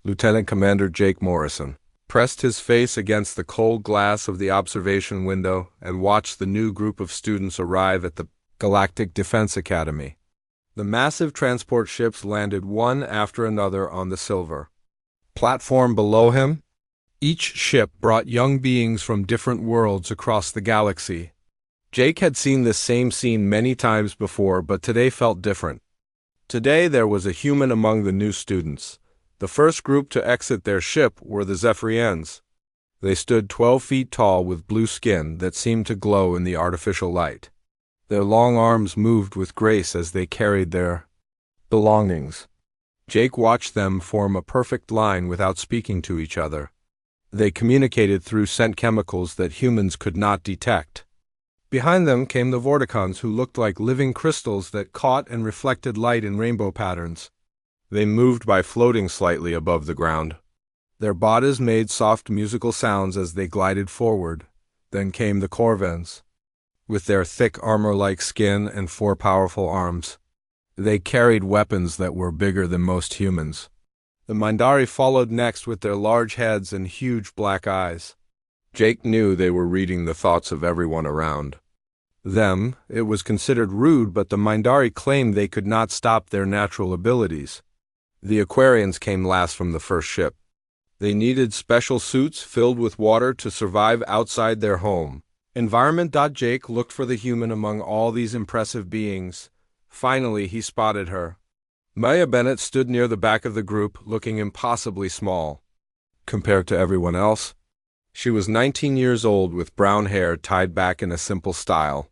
Lieutenant Commander Jake Morrison pressed his face against the cold glass of the observation window and watched the new group of students arrive at the Galactic Defense Academy. The massive transport ships landed one after another on the silver platform below him. Each ship brought young beings from different worlds across the galaxy. Jake had seen this same scene many times before, but today felt different. Today there was a human among the new students. The first group to exit their ship were the Zephyrians. They stood 12 feet tall with blue skin that seemed to glow in the artificial light. Their long arms moved with grace as they carried their belongings. Jake watched them form a perfect line without speaking to each other. They communicated through scent chemicals that humans could not detect. Behind them came the Vorticons, who looked like living crystals that caught and reflected light in rainbow patterns. They moved by floating slightly above the ground. Their bodies made soft musical sounds as they glided forward. Then came the Corvans, with their thick armor-like skin and 4 powerful arms. They carried weapons that were bigger than most humans. The Mindari followed next with their large heads and huge black eyes. Jake knew they were reading the thoughts of everyone around them. It was considered rude, but the Mindari claimed they could not stop their natural abilities. The Aquarians came last from the first ship. They needed special suits filled with water to survive outside their home environment. Jake looked for the human among all these impressive beings. Finally, he spotted her. Maya Bennett stood near the back of the group, looking impossibly small compared to everyone else. She was 19 years old with brown hair tied back in a simple style.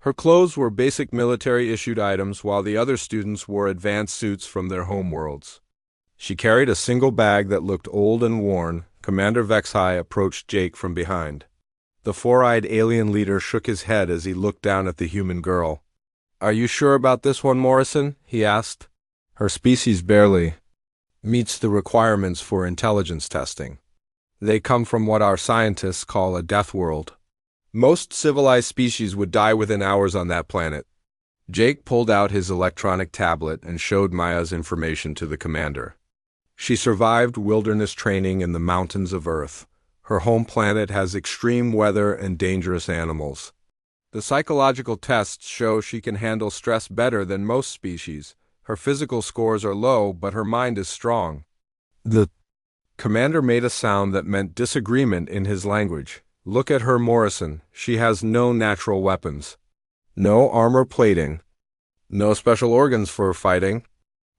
Her clothes were basic military-issued items, while the other students wore advanced suits from their homeworlds. She carried a single bag that looked old and worn. Commander Vexhai approached Jake from behind. The 4-eyed alien leader shook his head as he looked down at the human girl. "Are you sure about this one, Morrison?" he asked. "Her species barely meets the requirements for intelligence testing. They come from what our scientists call a Deathworld. Most civilized species would die within hours on that planet." Jake pulled out his electronic tablet and showed Maya's information to the commander. She survived wilderness training in the mountains of Earth. Her home planet has extreme weather and dangerous animals. The psychological tests show she can handle stress better than most species. Her physical scores are low, but her mind is strong. The commander made a sound that meant disagreement in his language. "Look at her, Morrison. She has no natural weapons, no armor plating, no special organs for fighting.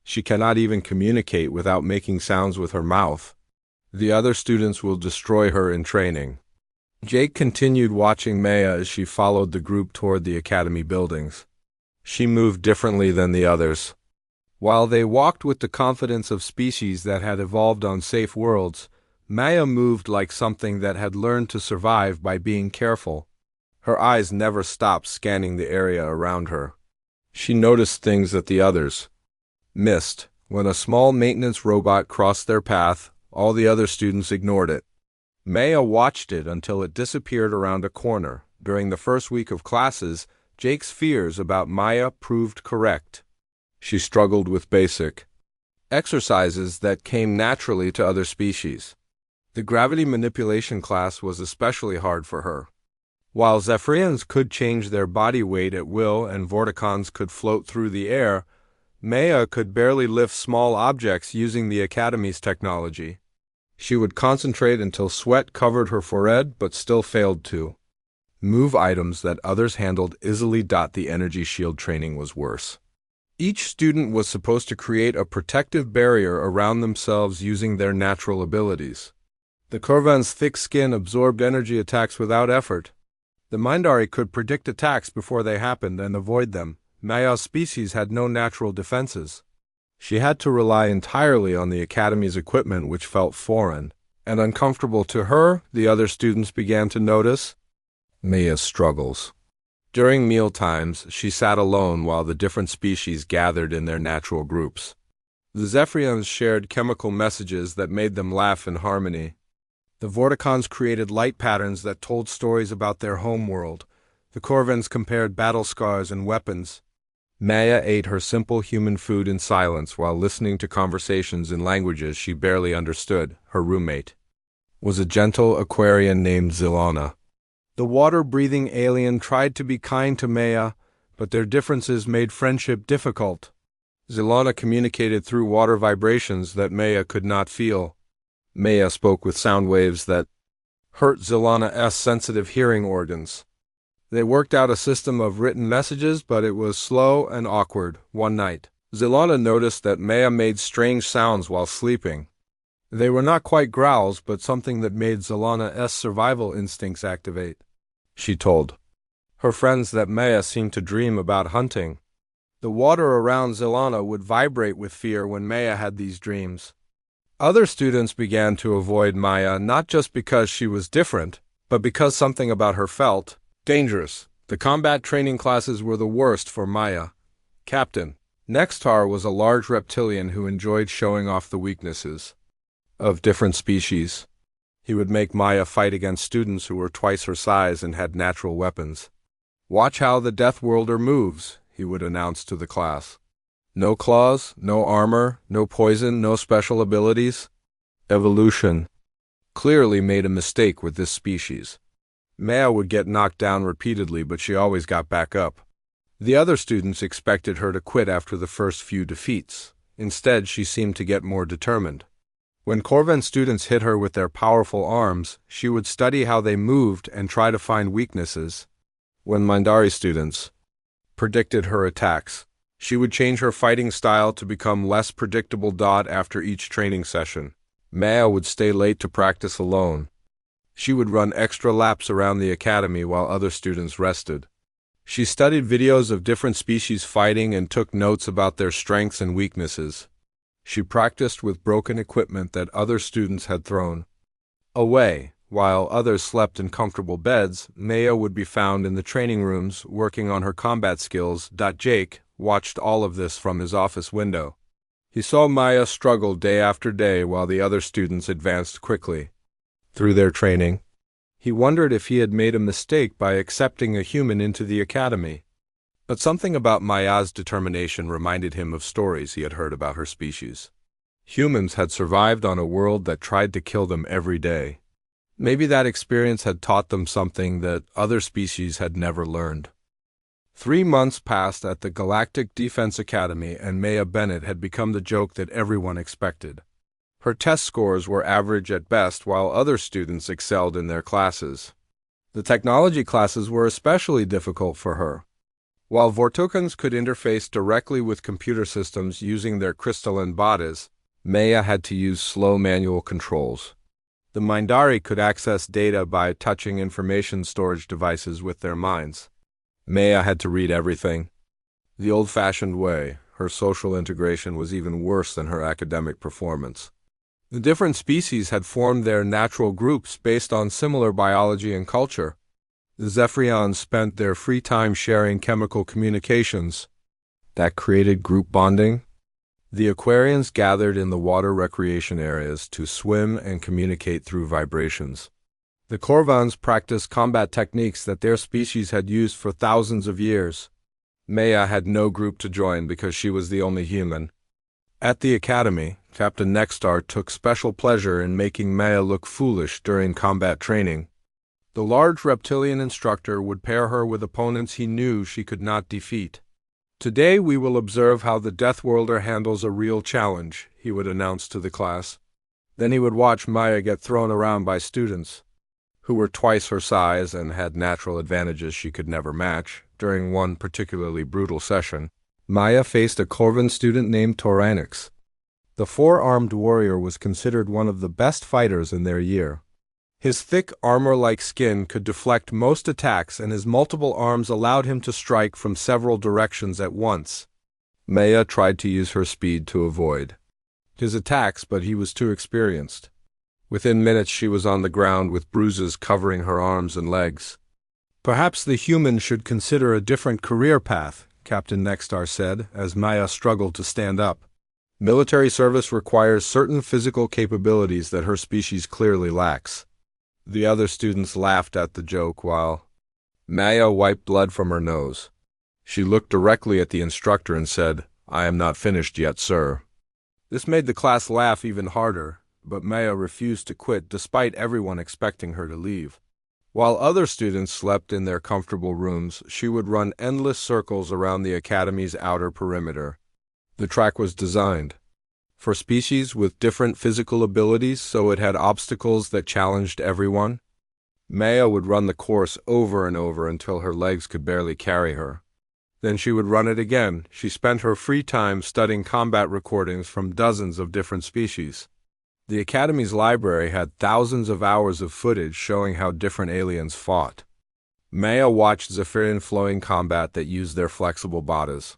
She cannot even communicate without making sounds with her mouth. The other students will destroy her in training." Jake continued watching Maya as she followed the group toward the academy buildings. She moved differently than the others. While they walked with the confidence of species that had evolved on safe worlds, Maya moved like something that had learned to survive by being careful. Her eyes never stopped scanning the area around her. She noticed things that the others missed. When a small maintenance robot crossed their path, all the other students ignored it. Maya watched it until it disappeared around a corner. During the first week of classes, Jake's fears about Maya proved correct. She struggled with basic exercises that came naturally to other species. The gravity manipulation class was especially hard for her. While Zephyrians could change their body weight at will and Vorticons could float through the air, Maya could barely lift small objects using the Academy's technology. She would concentrate until sweat covered her forehead, but still failed to move items that others handled easily. The energy shield training was worse. Each student was supposed to create a protective barrier around themselves using their natural abilities. The Corvan's thick skin absorbed energy attacks without effort. The Mindari could predict attacks before they happened and avoid them. Maya's species had no natural defenses. She had to rely entirely on the Academy's equipment, which felt foreign and uncomfortable to her. The other students began to notice Maya's struggles. During meal times, she sat alone while the different species gathered in their natural groups. The Zephyrians shared chemical messages that made them laugh in harmony. The Vorticons created light patterns that told stories about their homeworld. The Corvans compared battle scars and weapons. Maya ate her simple human food in silence while listening to conversations in languages she barely understood. Her roommate was a gentle Aquarian named Zilana. The water-breathing alien tried to be kind to Maya, but their differences made friendship difficult. Zilana communicated through water vibrations that Maya could not feel. Maya spoke with sound waves that hurt Zilana's sensitive hearing organs. They worked out a system of written messages, but it was slow and awkward. One night, Zilana noticed that Maya made strange sounds while sleeping. They were not quite growls, but something that made Zilana's survival instincts activate. She told her friends that Maya seemed to dream about hunting. The water around Zilana would vibrate with fear when Maya had these dreams. Other students began to avoid Maya not just because she was different, but because something about her felt dangerous. The combat training classes were the worst for Maya. Captain Nextar was a large reptilian who enjoyed showing off the weaknesses of different species. He would make Maya fight against students who were twice her size and had natural weapons. "Watch how the Deathworlder moves," he would announce to the class. "No claws, no armor, no poison, no special abilities." Evolution clearly made a mistake with this species. Maya would get knocked down repeatedly, but she always got back up. The other students expected her to quit after the first few defeats. Instead, she seemed to get more determined. When Corvan students hit her with their powerful arms, she would study how they moved and try to find weaknesses. When Mindari students predicted her attacks, she would change her fighting style to become less predictable. After each training session, Maya would stay late to practice alone. She would run extra laps around the academy while other students rested. She studied videos of different species fighting and took notes about their strengths and weaknesses. She practiced with broken equipment that other students had thrown away. While others slept in comfortable beds, Maya would be found in the training rooms working on her combat skills. Jake watched all of this from his office window. He saw Maya struggle day after day while the other students advanced quickly through their training. He wondered if he had made a mistake by accepting a human into the academy. But something about Maya's determination reminded him of stories he had heard about her species. Humans had survived on a world that tried to kill them every day. Maybe that experience had taught them something that other species had never learned. 3 months passed at the Galactic Defense Academy, and Maya Bennett had become the joke that everyone expected. Her test scores were average at best, while other students excelled in their classes. The technology classes were especially difficult for her. While Vortukans could interface directly with computer systems using their crystalline bodies, Maya had to use slow manual controls. The Mindari could access data by touching information storage devices with their minds. Maya had to read everything the old-fashioned way. Her social integration was even worse than her academic performance. The different species had formed their natural groups based on similar biology and culture. The Zephyrians spent their free time sharing chemical communications that created group bonding. The Aquarians gathered in the water recreation areas to swim and communicate through vibrations. The Corvans practiced combat techniques that their species had used for thousands of years. Maya had no group to join because she was the only human. At the academy, Captain Nextar took special pleasure in making Maya look foolish during combat training. The large reptilian instructor would pair her with opponents he knew she could not defeat. "Today we will observe how the Deathworlder handles a real challenge," he would announce to the class. Then he would watch Maya get thrown around by students who were twice her size and had natural advantages she could never match. During one particularly brutal session, Maya faced a Corvan student named Toranix. The four-armed warrior was considered one of the best fighters in their year. His thick armor-like skin could deflect most attacks, and his multiple arms allowed him to strike from several directions at once. Maya tried to use her speed to avoid his attacks, but he was too experienced. Within minutes she was on the ground with bruises covering her arms and legs. "Perhaps the human should consider a different career path," Captain Nextar said, as Maya struggled to stand up. "Military service requires certain physical capabilities that her species clearly lacks." The other students laughed at the joke while Maya wiped blood from her nose. She looked directly at the instructor and said, "I am not finished yet, sir." This made the class laugh even harder, but Maya refused to quit despite everyone expecting her to leave. While other students slept in their comfortable rooms, she would run endless circles around the academy's outer perimeter. The track was designed for species with different physical abilities, so it had obstacles that challenged everyone. Maya would run the course over and over until her legs could barely carry her. Then she would run it again. She spent her free time studying combat recordings from dozens of different species. The Academy's library had thousands of hours of footage showing how different aliens fought. Maya watched Zephyrian flowing combat that used their flexible bodies.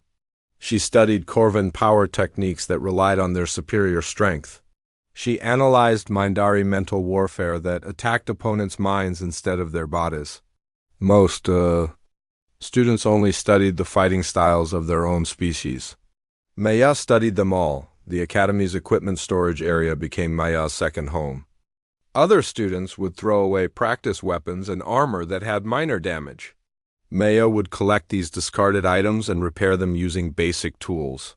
She studied Corvan power techniques that relied on their superior strength. She analyzed Mindari mental warfare that attacked opponents' minds instead of their bodies. Most students only studied the fighting styles of their own species. Maya studied them all. The Academy's equipment storage area became Maya's second home. Other students would throw away practice weapons and armor that had minor damage. Maya would collect these discarded items and repair them using basic tools.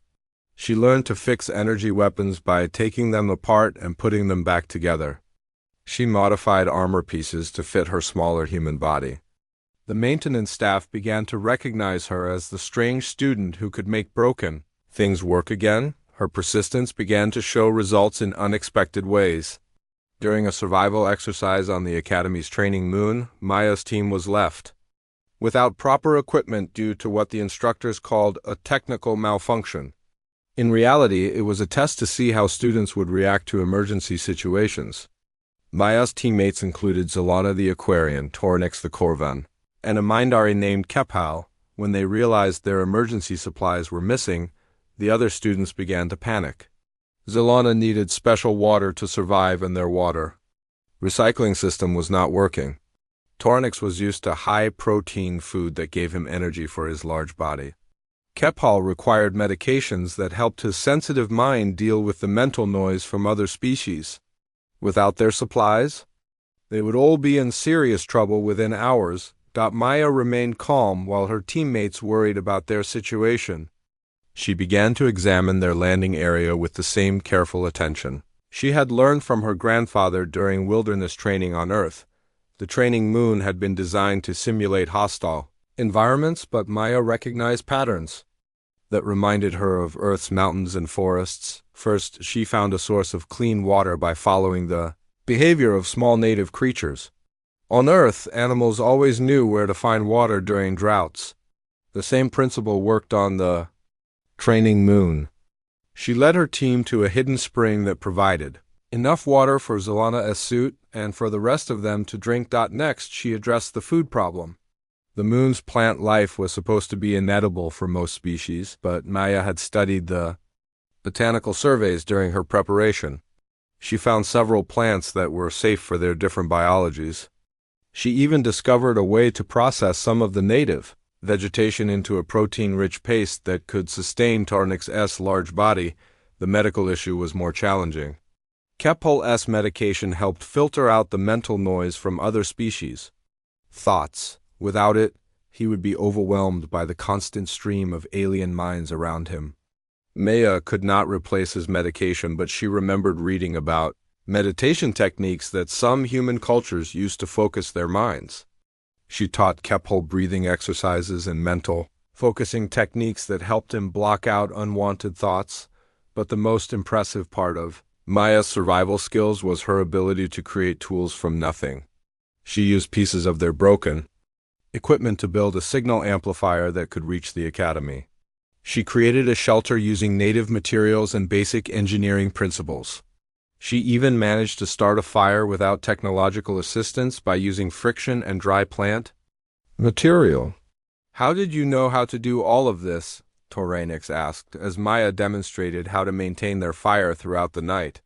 She learned to fix energy weapons by taking them apart and putting them back together. She modified armor pieces to fit her smaller human body. The maintenance staff began to recognize her as the strange student who could make broken things work again. Her persistence began to show results in unexpected ways. During a survival exercise on the Academy's training moon, Maya's team was left without proper equipment due to what the instructors called a technical malfunction. In reality, it was a test to see how students would react to emergency situations. Maya's teammates included Zelana the Aquarian, Tornix the Corvan, and a Mindari named Kephal. When they realized their emergency supplies were missing, the other students began to panic. Zelana needed special water to survive, and their water recycling system was not working. Tornix was used to high-protein food that gave him energy for his large body. Kephal required medications that helped his sensitive mind deal with the mental noise from other species. Without their supplies, they would all be in serious trouble within hours. Maya remained calm while her teammates worried about their situation. She began to examine their landing area with the same careful attention she had learned from her grandfather during wilderness training on Earth. The training moon had been designed to simulate hostile environments, but Maya recognized patterns that reminded her of Earth's mountains and forests. First, she found a source of clean water by following the behavior of small native creatures. On Earth, animals always knew where to find water during droughts. The same principle worked on the training moon. She led her team to a hidden spring that provided enough water for Zelana's suit and for the rest of them to drink. Next, she addressed the food problem. The moon's plant life was supposed to be inedible for most species, but Maya had studied the botanical surveys during her preparation. She found several plants that were safe for their different biologies. She even discovered a way to process some of the native vegetation into a protein-rich paste that could sustain Tornix's large body. The medical issue was more challenging. Kephal's medication helped filter out the mental noise from other species' thoughts. Without it, he would be overwhelmed by the constant stream of alien minds around him. Maya could not replace his medication, but she remembered reading about meditation techniques that some human cultures used to focus their minds. She taught Kephal breathing exercises and mental focusing techniques that helped him block out unwanted thoughts. But the most impressive part of Maya's survival skills was her ability to create tools from nothing. She used pieces of their broken equipment to build a signal amplifier that could reach the Academy. She created a shelter using native materials and basic engineering principles. She even managed to start a fire without technological assistance by using friction and dry plant material. "How did you know how to do all of this?" Tornix asked, as Maya demonstrated how to maintain their fire throughout the night.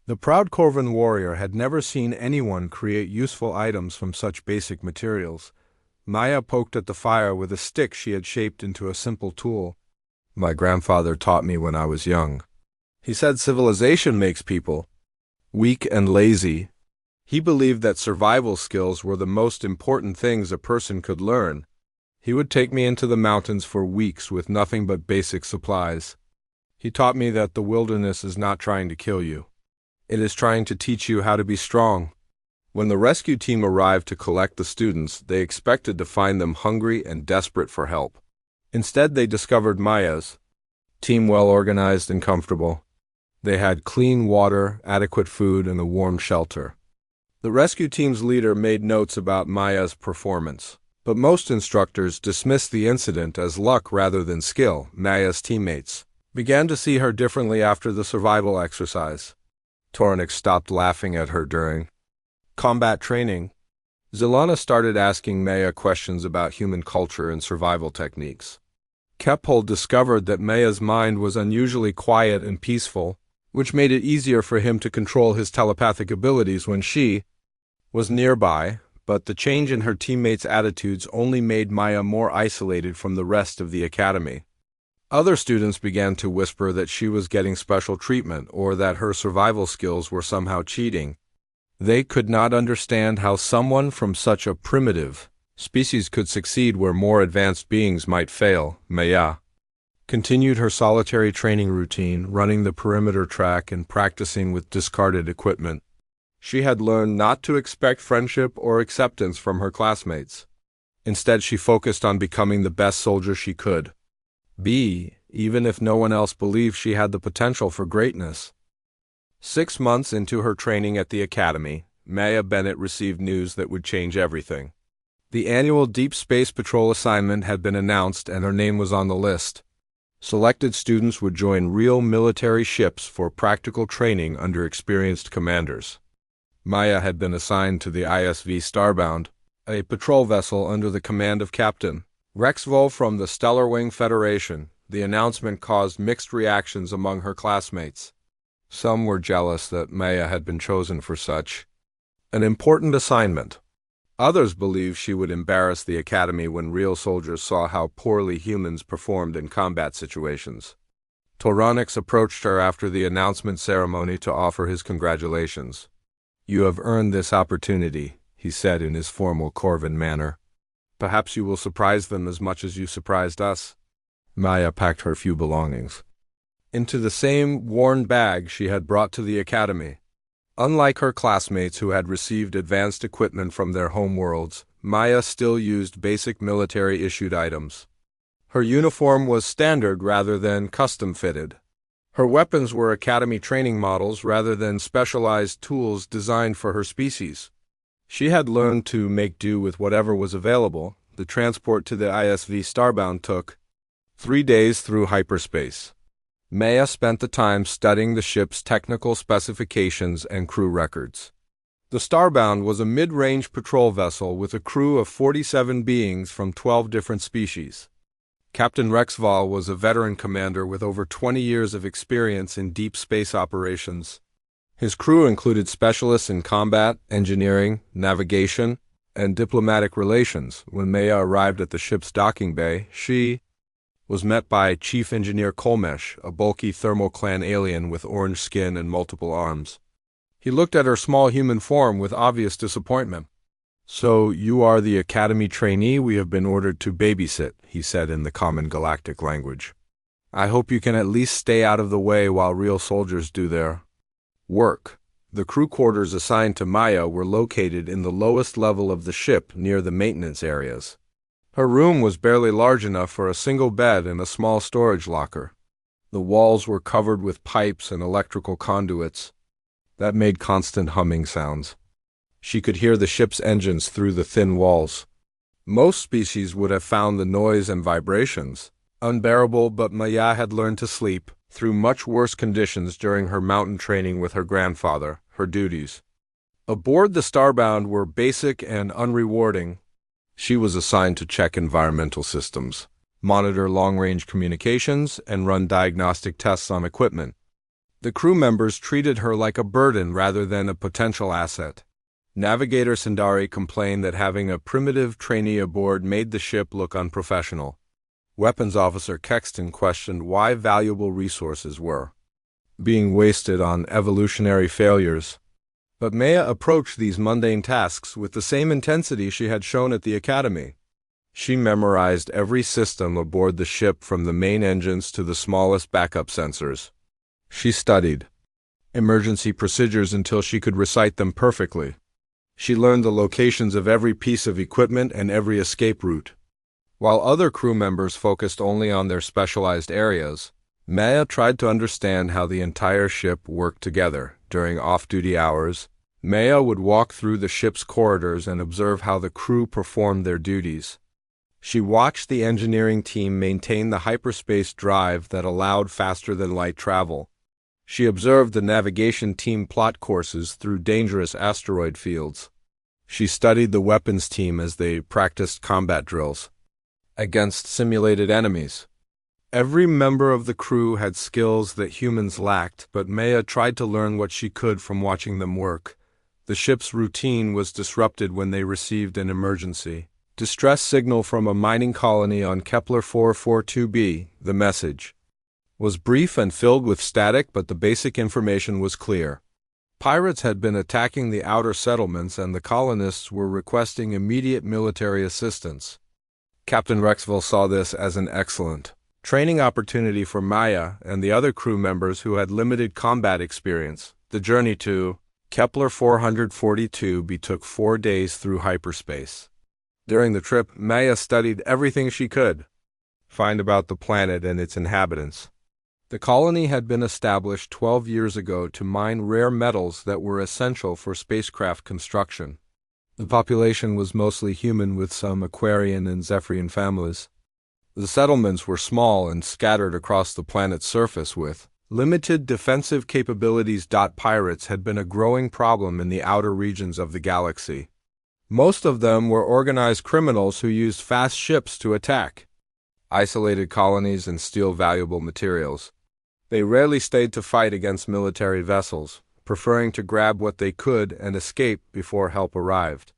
The proud Corvan warrior had never seen anyone create useful items from such basic materials. Maya poked at the fire with a stick she had shaped into a simple tool. "My grandfather taught me when I was young. He said civilization makes people weak and lazy. He believed that survival skills were the most important things a person could learn. He would take me into the mountains for weeks with nothing but basic supplies. He taught me that the wilderness is not trying to kill you. It is trying to teach you how to be strong. When the rescue team arrived to collect the students, they expected to find them hungry and desperate for help. Instead, they discovered Maya's team well organized and comfortable. They had clean water, adequate food, and a warm shelter. The rescue team's leader made notes about Maya's performance, but most instructors dismissed the incident as luck rather than skill. Maya's teammates began to see her differently after the survival exercise. Tornik stopped laughing at her during combat training. Zelana started asking Maya questions about human culture and survival techniques. Keppel discovered that Maya's mind was unusually quiet and peaceful, which made it easier for him to control his telepathic abilities when she was nearby, but the change in her teammates' attitudes only made Maya more isolated from the rest of the academy. Other students began to whisper that she was getting special treatment or that her survival skills were somehow cheating. They could not understand how someone from such a primitive species could succeed where more advanced beings might fail. Maya continued her solitary training routine, running the perimeter track and practicing with discarded equipment. She had learned not to expect friendship or acceptance from her classmates. Instead, she focused on becoming the best soldier she could be, even if no one else believed she had the potential for greatness. 6 months into her training at the academy, Maya Bennett received news that would change everything. The annual Deep Space Patrol assignment had been announced and her name was on the list. Selected students would join real military ships for practical training under experienced commanders. Maya had been assigned to the ISV Starbound, a patrol vessel under the command of Captain Rexvol from the Stellar Wing Federation. The announcement caused mixed reactions among her classmates. Some were jealous that Maya had been chosen for such an important assignment. Others believed she would embarrass the academy when real soldiers saw how poorly humans performed in combat situations. Toronix approached her after the announcement ceremony to offer his congratulations. "You have earned this opportunity," he said in his formal Corvin manner. "Perhaps you will surprise them as much as you surprised us." Maya packed her few belongings into the same worn bag she had brought to the academy. Unlike her classmates who had received advanced equipment from their home worlds, Maya still used basic military-issued items. Her uniform was standard rather than custom-fitted. Her weapons were academy training models rather than specialized tools designed for her species. She had learned to make do with whatever was available. The transport to the ISV Starbound took 3 days through hyperspace. Maya spent the time studying the ship's technical specifications and crew records. The Starbound was a mid-range patrol vessel with a crew of 47 beings from 12 different species. Captain Rexvol was a veteran commander with over 20 years of experience in deep space operations. His crew included specialists in combat, engineering, navigation, and diplomatic relations. When Maya arrived at the ship's docking bay, she was met by Chief Engineer Kolmesh, a bulky thermoclan alien with orange skin and multiple arms. He looked at her small human form with obvious disappointment. "So you are the Academy trainee we have been ordered to babysit," he said in the common galactic language. "I hope you can at least stay out of the way while real soldiers do their work." The crew quarters assigned to Maya were located in the lowest level of the ship near the maintenance areas. Her room was barely large enough for a single bed and a small storage locker. The walls were covered with pipes and electrical conduits that made constant humming sounds. She could hear the ship's engines through the thin walls. Most species would have found the noise and vibrations unbearable, but Maya had learned to sleep through much worse conditions during her mountain training with her grandfather. Her duties aboard the Starbound were basic and unrewarding. She was assigned to check environmental systems, monitor long-range communications, and run diagnostic tests on equipment. The crew members treated her like a burden rather than a potential asset. Navigator Sindari complained that having a primitive trainee aboard made the ship look unprofessional. Weapons Officer Kexton questioned why valuable resources were being wasted on evolutionary failures. But Maya approached these mundane tasks with the same intensity she had shown at the academy. She memorized every system aboard the ship from the main engines to the smallest backup sensors. She studied emergency procedures until she could recite them perfectly. She learned the locations of every piece of equipment and every escape route. While other crew members focused only on their specialized areas, Maya tried to understand how the entire ship worked together. During off-duty hours, Maya would walk through the ship's corridors and observe how the crew performed their duties. She watched the engineering team maintain the hyperspace drive that allowed faster-than-light travel. She observed the navigation team plot courses through dangerous asteroid fields. She studied the weapons team as they practiced combat drills against simulated enemies. Every member of the crew had skills that humans lacked, but Maya tried to learn what she could from watching them work. The ship's routine was disrupted when they received an emergency distress signal from a mining colony on Kepler 442b. The message was brief and filled with static, but the basic information was clear. Pirates had been attacking the outer settlements and the colonists were requesting immediate military assistance. Captain Rexville saw this as an excellent training opportunity for Maya and the other crew members who had limited combat experience. The journey to Kepler 442b took 4 days through hyperspace. During the trip, Maya studied everything she could find about the planet and its inhabitants. The colony had been established 12 years ago to mine rare metals that were essential for spacecraft construction. The population was mostly human with some Aquarian and Zephyrian families. The settlements were small and scattered across the planet's surface with limited defensive capabilities. Pirates had been a growing problem in the outer regions of the galaxy. Most of them were organized criminals who used fast ships to attack isolated colonies and steal valuable materials. They rarely stayed to fight against military vessels, preferring to grab what they could and escape before help arrived.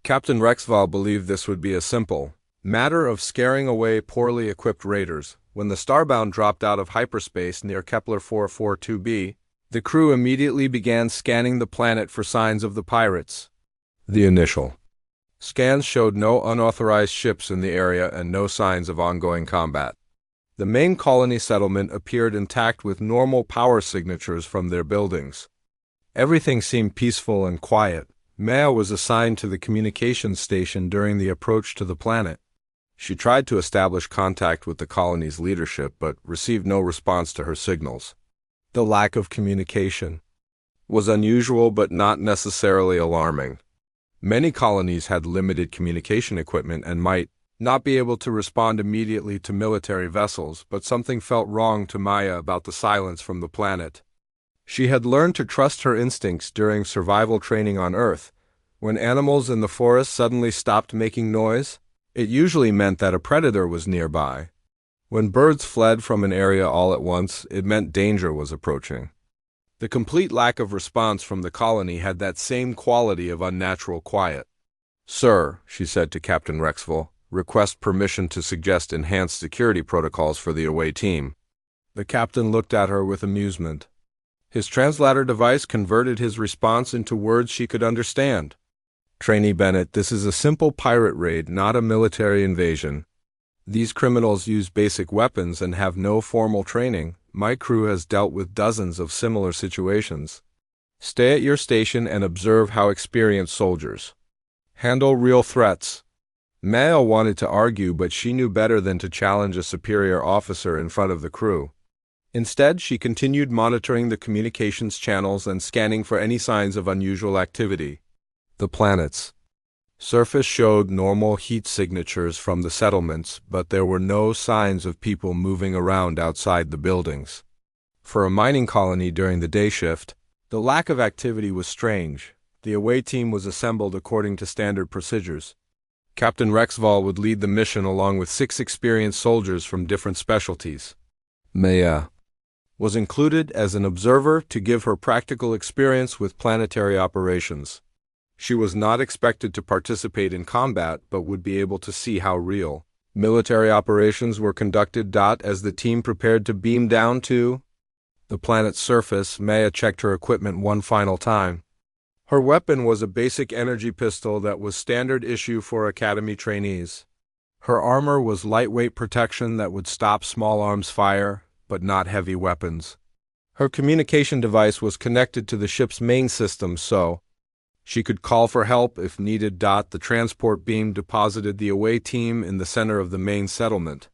Captain Rexval believed this would be a simple matter of scaring away poorly equipped raiders. When the Starbound dropped out of hyperspace near Kepler 442b, the crew immediately began scanning the planet for signs of the pirates. The initial scans showed no unauthorized ships in the area and no signs of ongoing combat. The main colony settlement appeared intact with normal power signatures from their buildings. Everything seemed peaceful and quiet. Maya was assigned to the communications station during the approach to the planet. She tried to establish contact with the colony's leadership but received no response to her signals. The lack of communication was unusual but not necessarily alarming. Many colonies had limited communication equipment and might not be able to respond immediately to military vessels, but something felt wrong to Maya about the silence from the planet. She had learned to trust her instincts during survival training on Earth. When animals in the forest suddenly stopped making noise, it usually meant that a predator was nearby. When birds fled from an area all at once, it meant danger was approaching. The complete lack of response from the colony had that same quality of unnatural quiet. "Sir," she said to Captain Rexville, "request permission to suggest enhanced security protocols for the away team." The captain looked at her with amusement. His translator device converted his response into words she could understand. "Trainee Bennett, this is a simple pirate raid, not a military invasion. These criminals use basic weapons and have no formal training. My crew has dealt with dozens of similar situations. Stay at your station and observe how experienced soldiers handle real threats." Maya wanted to argue, but she knew better than to challenge a superior officer in front of the crew. Instead, she continued monitoring the communications channels and scanning for any signs of unusual activity. The planet's surface showed normal heat signatures from the settlements, but there were no signs of people moving around outside the buildings. For a mining colony during the day shift, the lack of activity was strange. The away team was assembled according to standard procedures. Captain Rexval would lead the mission along with 6 experienced soldiers from different specialties. Maya was included as an observer to give her practical experience with planetary operations. She was not expected to participate in combat, but would be able to see how real military operations were conducted. As the team prepared to beam down to the planet's surface, Maya checked her equipment one final time. Her weapon was a basic energy pistol that was standard issue for Academy trainees. Her armor was lightweight protection that would stop small arms fire, but not heavy weapons. Her communication device was connected to the ship's main system, so she could call for help if needed. The transport beam deposited the away team in the center of the main settlement.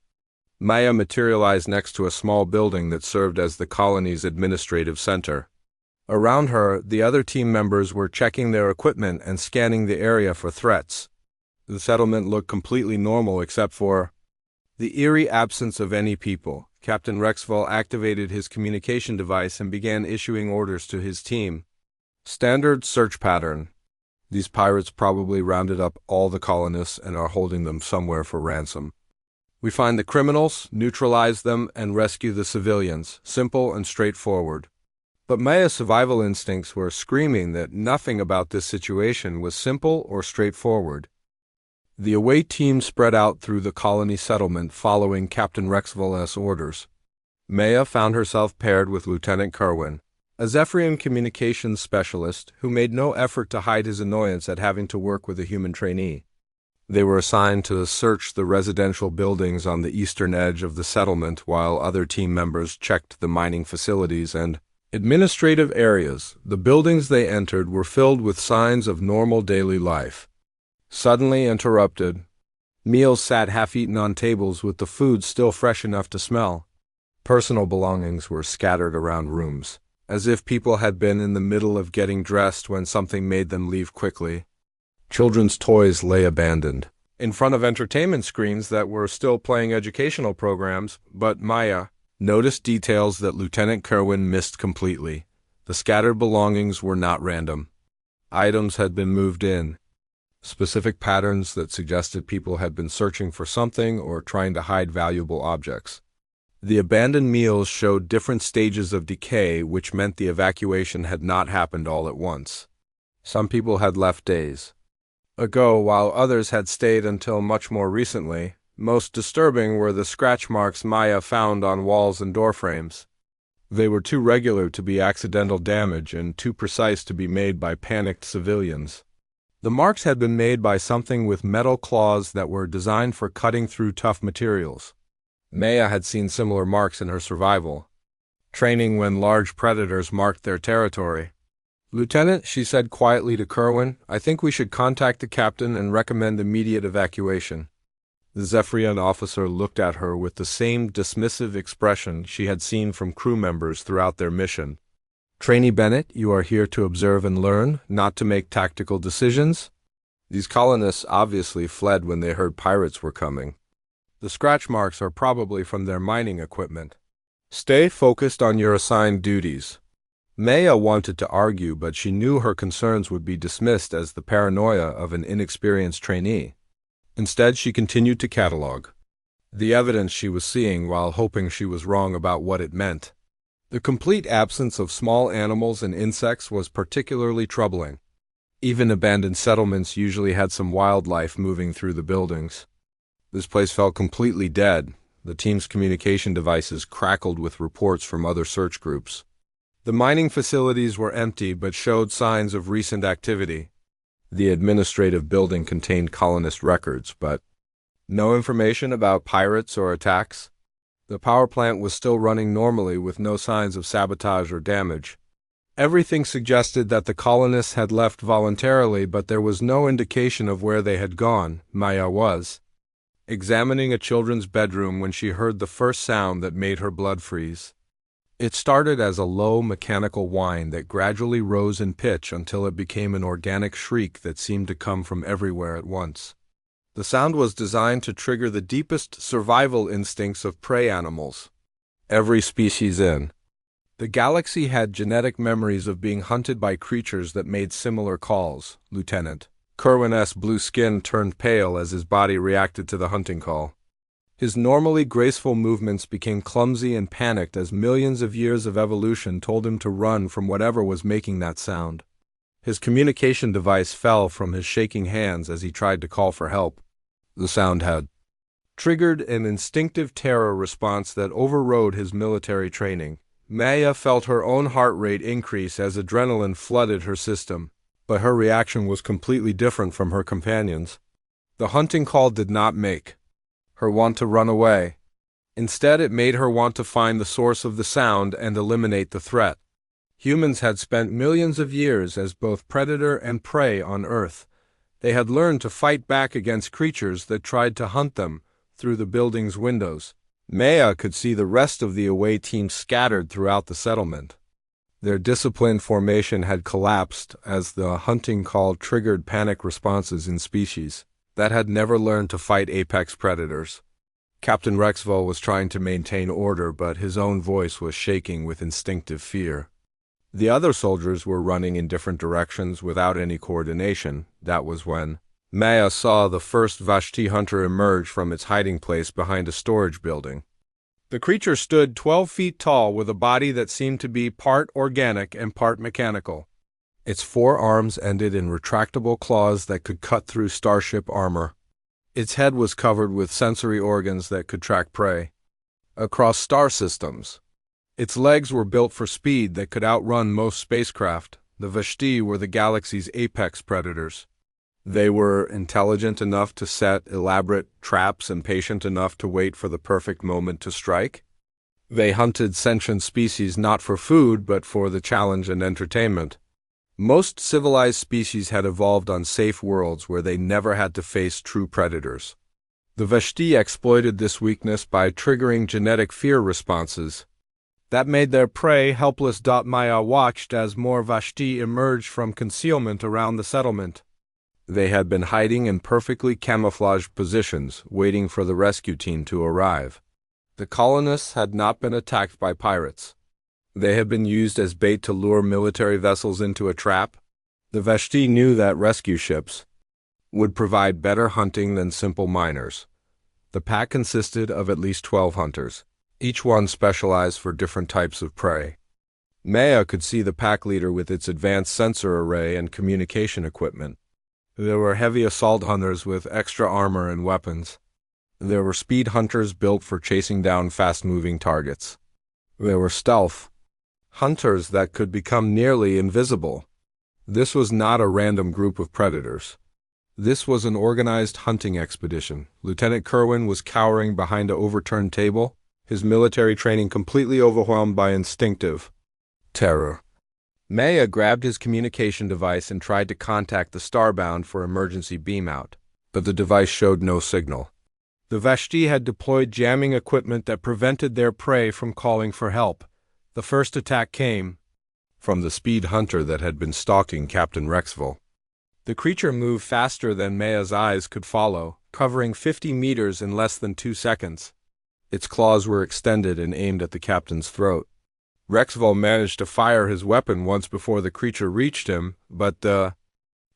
Maya materialized next to a small building that served as the colony's administrative center. Around her, the other team members were checking their equipment and scanning the area for threats. The settlement looked completely normal except for the eerie absence of any people. Captain Rexville activated his communication device and began issuing orders to his team. Standard search pattern. These pirates probably rounded up all the colonists and are holding them somewhere for ransom. We find the criminals, neutralize them, and rescue the civilians. Simple and straightforward. But Maya's survival instincts were screaming that nothing about this situation was simple or straightforward. The away team spread out through the colony settlement following Captain Rexville's orders. Maya found herself paired with Lieutenant Kerwin, a Zephyrian communications specialist who made no effort to hide his annoyance at having to work with a human trainee. They were assigned to search the residential buildings on the eastern edge of the settlement while other team members checked the mining facilities and administrative areas. The buildings they entered were filled with signs of normal daily life. Suddenly interrupted. Meals sat half-eaten on tables with the food still fresh enough to smell. Personal belongings were scattered around rooms, as if people had been in the middle of getting dressed when something made them leave quickly. Children's toys lay abandoned in front of entertainment screens that were still playing educational programs, but Maya noticed details that Lieutenant Kerwin missed completely. The scattered belongings were not random. Items had been moved in. Specific patterns that suggested people had been searching for something or trying to hide valuable objects. The abandoned meals showed different stages of decay, which meant the evacuation had not happened all at once. Some people had left days ago, while others had stayed until much more recently. Most disturbing were the scratch marks Maya found on walls and doorframes. They were too regular to be accidental damage and too precise to be made by panicked civilians. The marks had been made by something with metal claws that were designed for cutting through tough materials. Maya had seen similar marks in her survival training when large predators marked their territory. "Lieutenant," she said quietly to Kerwin, "I think we should contact the captain and recommend immediate evacuation." The Zephyrian officer looked at her with the same dismissive expression she had seen from crew members throughout their mission. "Trainee Bennett, you are here to observe and learn, not to make tactical decisions." These colonists obviously fled when they heard pirates were coming. The scratch marks are probably from their mining equipment. Stay focused on your assigned duties. Maya wanted to argue, but she knew her concerns would be dismissed as the paranoia of an inexperienced trainee. Instead, she continued to catalog the evidence she was seeing while hoping she was wrong about what it meant. The complete absence of small animals and insects was particularly troubling. Even abandoned settlements usually had some wildlife moving through the buildings. This place felt completely dead. The team's communication devices crackled with reports from other search groups. The mining facilities were empty but showed signs of recent activity. The administrative building contained colonist records, but no information about pirates or attacks. The power plant was still running normally with no signs of sabotage or damage. Everything suggested that the colonists had left voluntarily, but there was no indication of where they had gone. Maya was examining a children's bedroom when she heard the first sound that made her blood freeze. It started as a low mechanical whine that gradually rose in pitch until it became an organic shriek that seemed to come from everywhere at once. The sound was designed to trigger the deepest survival instincts of prey animals. Every species in the galaxy had genetic memories of being hunted by creatures that made similar calls. Lieutenant Kerwin's blue skin turned pale as his body reacted to the hunting call. His normally graceful movements became clumsy and panicked as millions of years of evolution told him to run from whatever was making that sound. His communication device fell from his shaking hands as he tried to call for help. The sound had triggered an instinctive terror response that overrode his military training. Maya felt her own heart rate increase as adrenaline flooded her system, but her reaction was completely different from her companions. The hunting call did not make her want to run away. Instead, it made her want to find the source of the sound and eliminate the threat. Humans had spent millions of years as both predator and prey on Earth. They had learned to fight back against creatures that tried to hunt them through the building's windows. Maya could see the rest of the away team scattered throughout the settlement. Their disciplined formation had collapsed as the hunting call triggered panic responses in species that had never learned to fight apex predators. Captain Rexville was trying to maintain order, but his own voice was shaking with instinctive fear. The other soldiers were running in different directions without any coordination. That was when Maya saw the first Vashti hunter emerge from its hiding place behind a storage building. The creature stood 12 feet tall with a body that seemed to be part organic and part mechanical. Its forearms ended in retractable claws that could cut through starship armor. Its head was covered with sensory organs that could track prey across star systems. Its legs were built for speed that could outrun most spacecraft. The Vashti were the galaxy's apex predators. They were intelligent enough to set elaborate traps and patient enough to wait for the perfect moment to strike. They hunted sentient species not for food but for the challenge and entertainment. Most civilized species had evolved on safe worlds where they never had to face true predators. The Vashti exploited this weakness by triggering genetic fear responses that made their prey helpless. Maya watched as more Vashti emerged from concealment around the settlement. They had been hiding in perfectly camouflaged positions, waiting for the rescue team to arrive. The colonists had not been attacked by pirates. They had been used as bait to lure military vessels into a trap. The Vashti knew that rescue ships would provide better hunting than simple miners. The pack consisted of at least 12 hunters, each one specialized for different types of prey. Maya could see the pack leader with its advanced sensor array and communication equipment. There were heavy assault hunters with extra armor and weapons. There were speed hunters built for chasing down fast-moving targets. There were stealth hunters that could become nearly invisible. This was not a random group of predators. This was an organized hunting expedition. Lieutenant Kerwin was cowering behind an overturned table, his military training completely overwhelmed by instinctive terror. Maya grabbed his communication device and tried to contact the Starbound for emergency beam-out, but the device showed no signal. The Vashti had deployed jamming equipment that prevented their prey from calling for help. The first attack came from the speed hunter that had been stalking Captain Rexville. The creature moved faster than Maya's eyes could follow, covering 50 meters in less than 2 seconds. Its claws were extended and aimed at the captain's throat. Rexville managed to fire his weapon once before the creature reached him, but the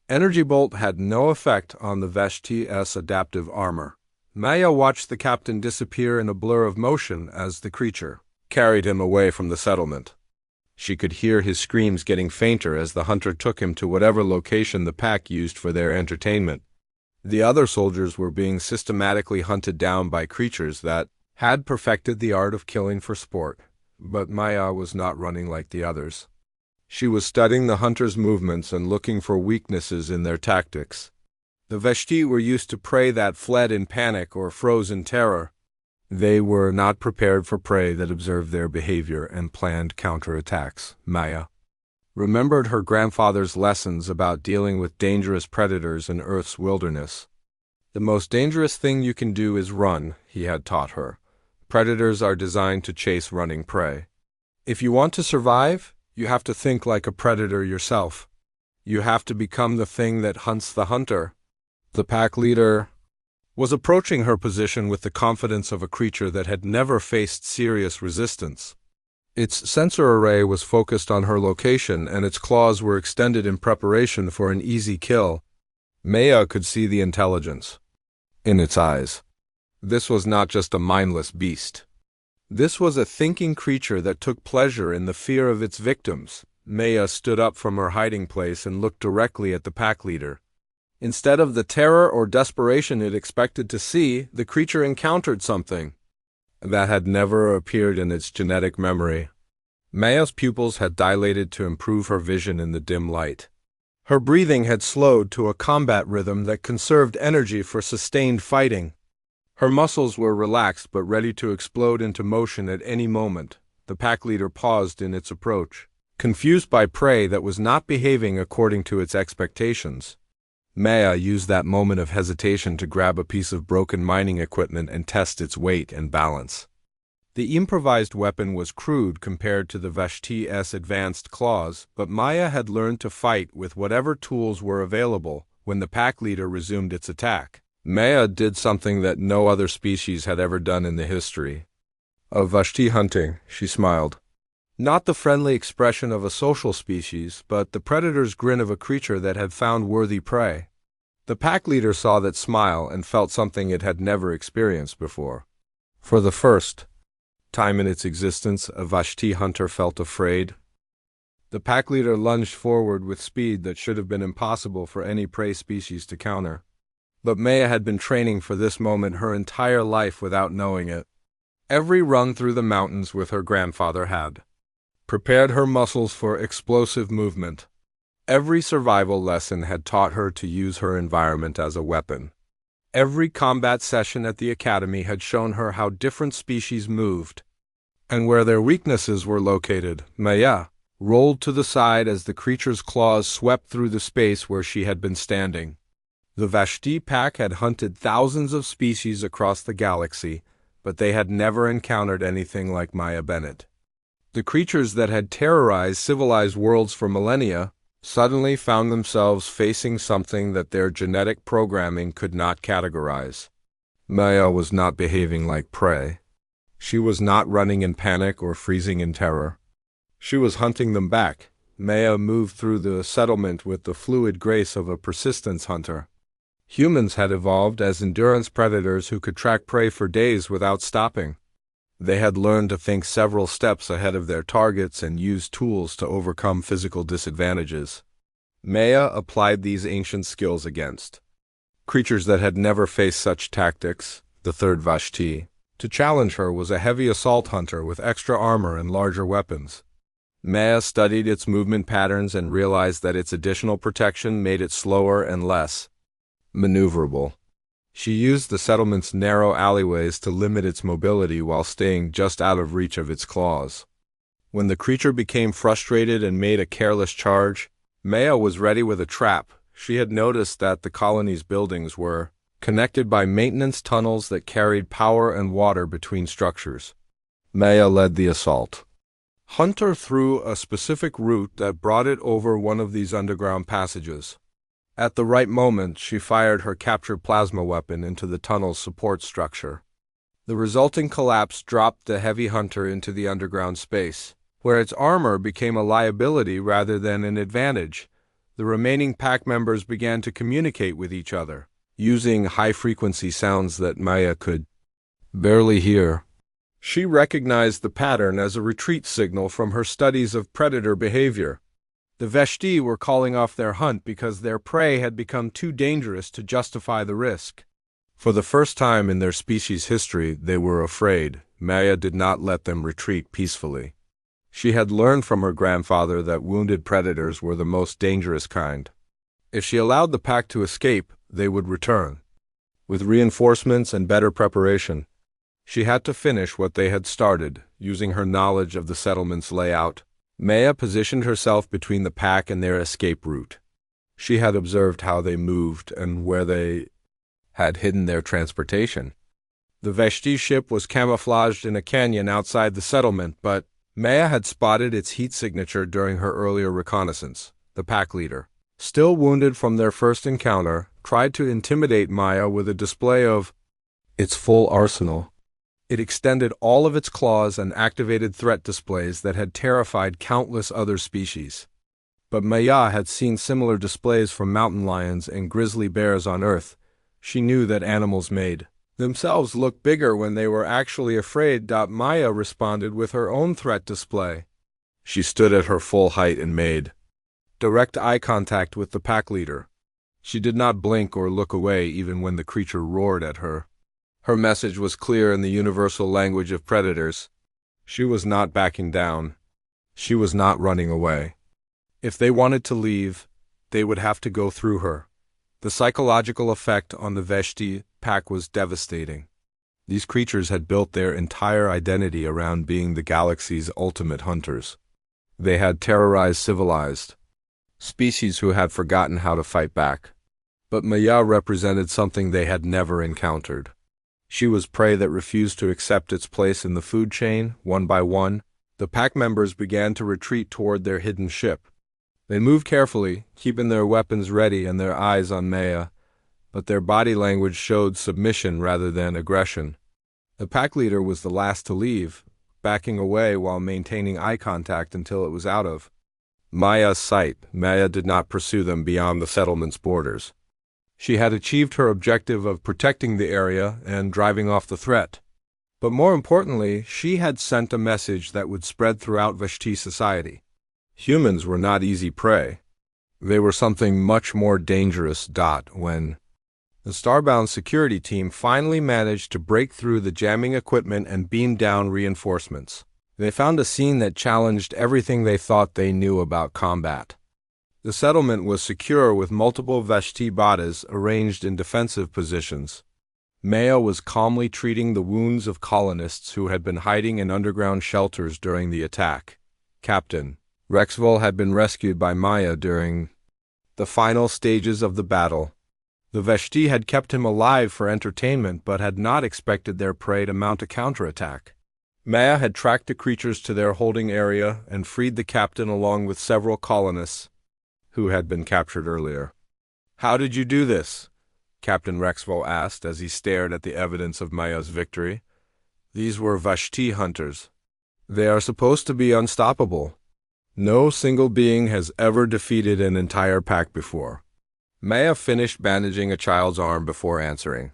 energy bolt had no effect on the Vashti's adaptive armor. Maya watched the captain disappear in a blur of motion as the creature carried him away from the settlement. She could hear his screams getting fainter as the hunter took him to whatever location the pack used for their entertainment. The other soldiers were being systematically hunted down by creatures that had perfected the art of killing for sport. But Maya was not running like the others. She was studying the hunters' movements and looking for weaknesses in their tactics. The Vashti were used to prey that fled in panic or froze in terror. They were not prepared for prey that observed their behavior and planned counterattacks. Maya remembered her grandfather's lessons about dealing with dangerous predators in Earth's wilderness. The most dangerous thing you can do is run, he had taught her. Predators are designed to chase running prey. If you want to survive, you have to think like a predator yourself. You have to become the thing that hunts the hunter. The pack leader was approaching her position with the confidence of a creature that had never faced serious resistance. Its sensor array was focused on her location, and its claws were extended in preparation for an easy kill. Maya could see the intelligence in its eyes. This was not just a mindless beast. This was a thinking creature that took pleasure in the fear of its victims. Maya stood up from her hiding place and looked directly at the pack leader. Instead of the terror or desperation it expected to see, the creature encountered something that had never appeared in its genetic memory. Maya's pupils had dilated to improve her vision in the dim light. Her breathing had slowed to a combat rhythm that conserved energy for sustained fighting. Her muscles were relaxed but ready to explode into motion at any moment. The pack leader paused in its approach, confused by prey that was not behaving according to its expectations. Maya used that moment of hesitation to grab a piece of broken mining equipment and test its weight and balance. The improvised weapon was crude compared to the Vashti's advanced claws, but Maya had learned to fight with whatever tools were available when the pack leader resumed its attack. Maya did something that no other species had ever done in the history of Vashti hunting. She smiled. Not the friendly expression of a social species, but the predator's grin of a creature that had found worthy prey. The pack leader saw that smile and felt something it had never experienced before. For the first time in its existence, a Vashti hunter felt afraid. The pack leader lunged forward with speed that should have been impossible for any prey species to counter. But Maya had been training for this moment her entire life without knowing it. Every run through the mountains with her grandfather had prepared her muscles for explosive movement. Every survival lesson had taught her to use her environment as a weapon. Every combat session at the academy had shown her how different species moved and where their weaknesses were located. Maya rolled to the side as the creature's claws swept through the space where she had been standing. The Vashti pack had hunted thousands of species across the galaxy, but they had never encountered anything like Maya Bennett. The creatures that had terrorized civilized worlds for millennia suddenly found themselves facing something that their genetic programming could not categorize. Maya was not behaving like prey. She was not running in panic or freezing in terror. She was hunting them back. Maya moved through the settlement with the fluid grace of a persistence hunter. Humans had evolved as endurance predators who could track prey for days without stopping. They had learned to think several steps ahead of their targets and use tools to overcome physical disadvantages. Maya applied these ancient skills against creatures that had never faced such tactics. The third Vashti to challenge her was a heavy assault hunter with extra armor and larger weapons. Maya studied its movement patterns and realized that its additional protection made it slower and less maneuverable. She used the settlement's narrow alleyways to limit its mobility while staying just out of reach of its claws. When the creature became frustrated and made a careless charge, Maya was ready with a trap. She had noticed that the colony's buildings were connected by maintenance tunnels that carried power and water between structures. Maya led the assault. Hunter threw a specific route that brought it over one of these underground passages. At the right moment, she fired her captured plasma weapon into the tunnel's support structure. The resulting collapse dropped the heavy hunter into the underground space, where its armor became a liability rather than an advantage. The remaining pack members began to communicate with each other, using high-frequency sounds that Maya could barely hear. She recognized the pattern as a retreat signal from her studies of predator behavior. The Vashti were calling off their hunt because their prey had become too dangerous to justify the risk. For the first time in their species' history, they were afraid. Maya did not let them retreat peacefully. She had learned from her grandfather that wounded predators were the most dangerous kind. If she allowed the pack to escape, they would return. With reinforcements and better preparation, she had to finish what they had started, using her knowledge of the settlement's layout. Maya positioned herself between the pack and their escape route. She had observed how they moved and where they had hidden their transportation. The Vashti ship was camouflaged in a canyon outside the settlement, but Maya had spotted its heat signature during her earlier reconnaissance. The pack leader, still wounded from their first encounter, tried to intimidate Maya with a display of its full arsenal. It extended all of its claws and activated threat displays that had terrified countless other species. But Maya had seen similar displays from mountain lions and grizzly bears on Earth. She knew that animals made themselves look bigger when they were actually afraid. Maya responded with her own threat display. She stood at her full height and made direct eye contact with the pack leader. She did not blink or look away even when the creature roared at her. Her message was clear in the universal language of predators. She was not backing down. She was not running away. If they wanted to leave, they would have to go through her. The psychological effect on the Vashti pack was devastating. These creatures had built their entire identity around being the galaxy's ultimate hunters. They had terrorized civilized species who had forgotten how to fight back. But Maya represented something they had never encountered. She was prey that refused to accept its place in the food chain. One by one, the pack members began to retreat toward their hidden ship. They moved carefully, keeping their weapons ready and their eyes on Maya, but their body language showed submission rather than aggression. The pack leader was the last to leave, backing away while maintaining eye contact until it was out of Maya's sight. Maya did not pursue them beyond the settlement's borders. She had achieved her objective of protecting the area and driving off the threat. But more importantly, she had sent a message that would spread throughout Vashti society. Humans were not easy prey. They were something much more dangerous. When the Starbound security team finally managed to break through the jamming equipment and beam down reinforcements, they found a scene that challenged everything they thought they knew about combat. The settlement was secure with multiple Vashti bodies arranged in defensive positions. Maya was calmly treating the wounds of colonists who had been hiding in underground shelters during the attack. Captain Rexville had been rescued by Maya during the final stages of the battle. The Vashti had kept him alive for entertainment but had not expected their prey to mount a counterattack. Maya had tracked the creatures to their holding area and freed the captain along with several colonists who had been captured earlier. "How did you do this?" Captain Rexville asked as he stared at the evidence of Maya's victory. "These were Vashti hunters. They are supposed to be unstoppable. No single being has ever defeated an entire pack before." Maya finished bandaging a child's arm before answering.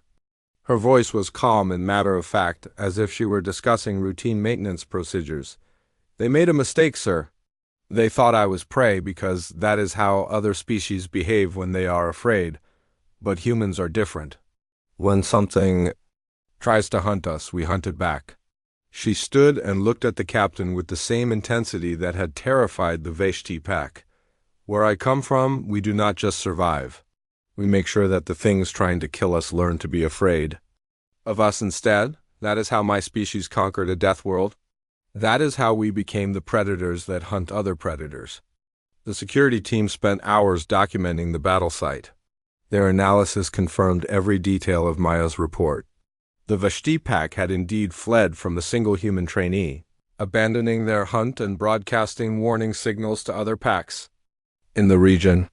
Her voice was calm and matter-of-fact, as if she were discussing routine maintenance procedures. "They made a mistake, sir. They thought I was prey because that is how other species behave when they are afraid. But humans are different. When something tries to hunt us, we hunt it back." She stood and looked at the captain with the same intensity that had terrified the Vashti pack. "Where I come from, we do not just survive. We make sure that the things trying to kill us learn to be afraid of us instead. That is how my species conquered a Deathworld. That is how we became the predators that hunt other predators." The security team spent hours documenting the battle site. Their analysis confirmed every detail of Maya's report. The Vashti pack had indeed fled from the single human trainee, abandoning their hunt and broadcasting warning signals to other packs in the region.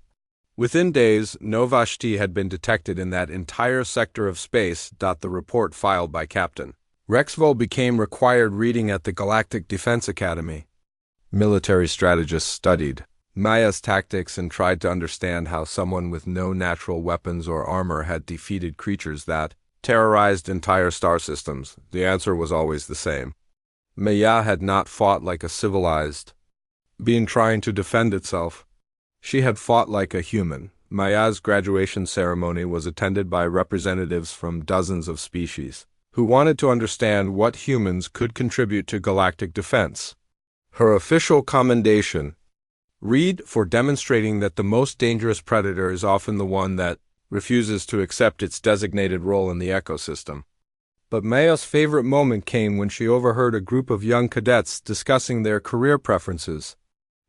Within days, no Vashti had been detected in that entire sector of space. The report filed by Captain Rexville became required reading at the Galactic Defense Academy. Military strategists studied Maya's tactics and tried to understand how someone with no natural weapons or armor had defeated creatures that terrorized entire star systems. The answer was always the same. Maya had not fought like a civilized being trying to defend itself. She had fought like a human. Maya's graduation ceremony was attended by representatives from dozens of species who wanted to understand what humans could contribute to galactic defense. Her official commendation read for demonstrating that the most dangerous predator is often the one that refuses to accept its designated role in the ecosystem. But Maya's favorite moment came when she overheard a group of young cadets discussing their career preferences.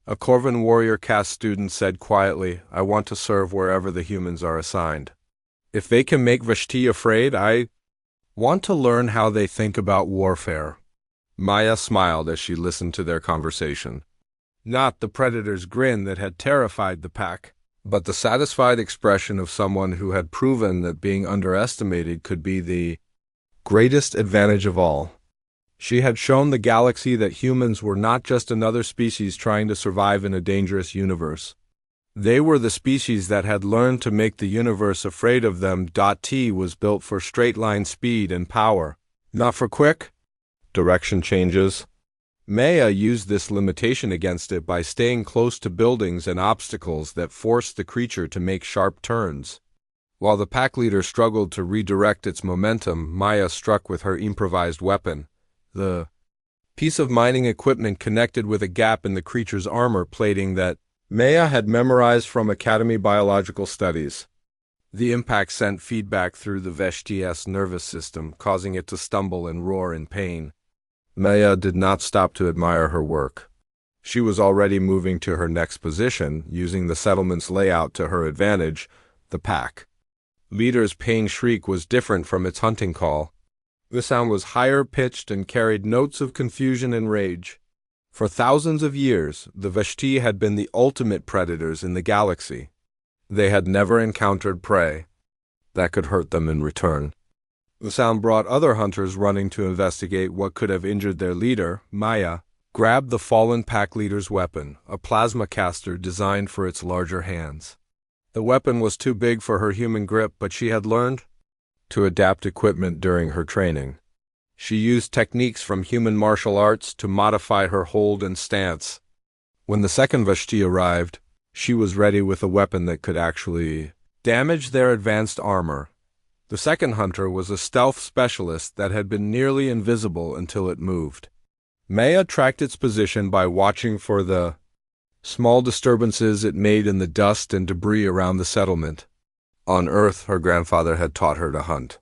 A Corvan warrior caste student said quietly, "I want to serve wherever the humans are assigned. If they can make Vashti afraid, I want to learn how they think about warfare." Maya smiled as she listened to their conversation. Not the predator's grin that had terrified the pack, but the satisfied expression of someone who had proven that being underestimated could be the greatest advantage of all. She had shown the galaxy that humans were not just another species trying to survive in a dangerous universe. They were the species that had learned to make the universe afraid of them. T was built for straight-line speed and power, not for quick direction changes. Maya used this limitation against it by staying close to buildings and obstacles that forced the creature to make sharp turns. While the pack leader struggled to redirect its momentum, Maya struck with her improvised weapon. The piece of mining equipment connected with a gap in the creature's armor plating that Maya had memorized from Academy Biological Studies. The impact sent feedback through the Veshti's nervous system, causing it to stumble and roar in pain. Maya did not stop to admire her work. She was already moving to her next position, using the settlement's layout to her advantage, the pack. Leader's pain shriek was different from its hunting call. The sound was higher pitched and carried notes of confusion and rage. For thousands of years, the Veshti had been the ultimate predators in the galaxy. They had never encountered prey that could hurt them in return. The sound brought other hunters running to investigate what could have injured their leader. Maya grabbed the fallen pack leader's weapon, a plasma caster designed for its larger hands. The weapon was too big for her human grip, but she had learned to adapt equipment during her training. She used techniques from human martial arts to modify her hold and stance. When the second Vashti arrived, she was ready with a weapon that could actually damage their advanced armor. The second hunter was a stealth specialist that had been nearly invisible until it moved. Maya tracked its position by watching for the small disturbances it made in the dust and debris around the settlement. On Earth, her grandfather had taught her to hunt.